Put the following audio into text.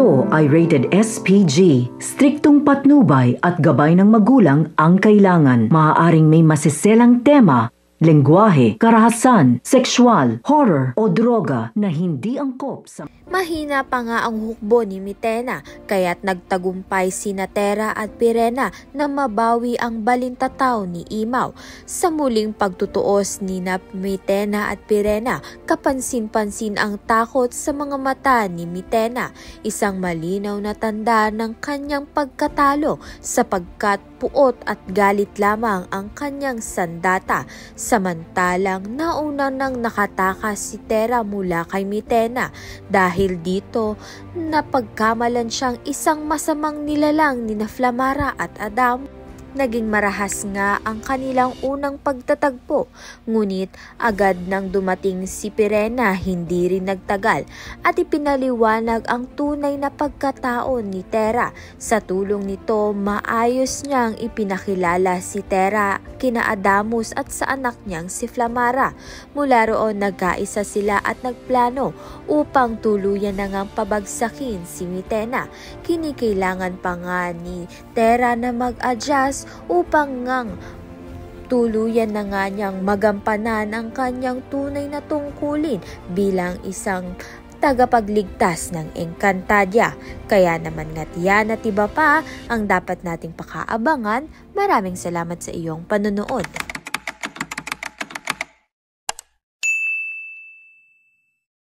ito ay rated SPG. Striktong patnubay at gabay ng magulang ang kailangan. Maaaring may masiselang tema, lengguwahe, karahasan, sexual, horror o droga na hindi angkop sa... Mahina pa nga ang hukbo ni Mitena, kaya't nagtagumpay sina Tera at Pirena na mabawi ang balintataw ni Imaw. Sa muling pagtutuos ni Mitena at Pirena, kapansin-pansin ang takot sa mga mata ni Mitena, isang malinaw na tanda ng kanyang pagkatalo sapagkat puot at galit lamang ang kanyang sandata. Samantalang nauna nang nakatakas si Tera mula kay Mitena dahil dito napagkamalan siyang isang masamang nilalang ni Flamara at Adam. Naging marahas nga ang kanilang unang pagtatagpo, ngunit agad nang dumating si Pirena hindi rin nagtagal at ipinaliwanag ang tunay na pagkatao ni Tera. Sa tulong nito, maayos niyang ipinakilala si Tera kina Adamus at sa anak niyang si Flamara. Mula roon nagkaisa sila at nagplano upang tuluyan na ngang pabagsakin si Mitena. Kinikailangan pa nga ni Tera na mag-adjust upang ngang tuluyan na nga niyang magampanan ang kanyang tunay na tungkulin bilang isang tagapagligtas ng Encantadia. Kaya naman nga't yan at iba pa ang dapat nating pakaabangan. Maraming salamat sa iyong panonood.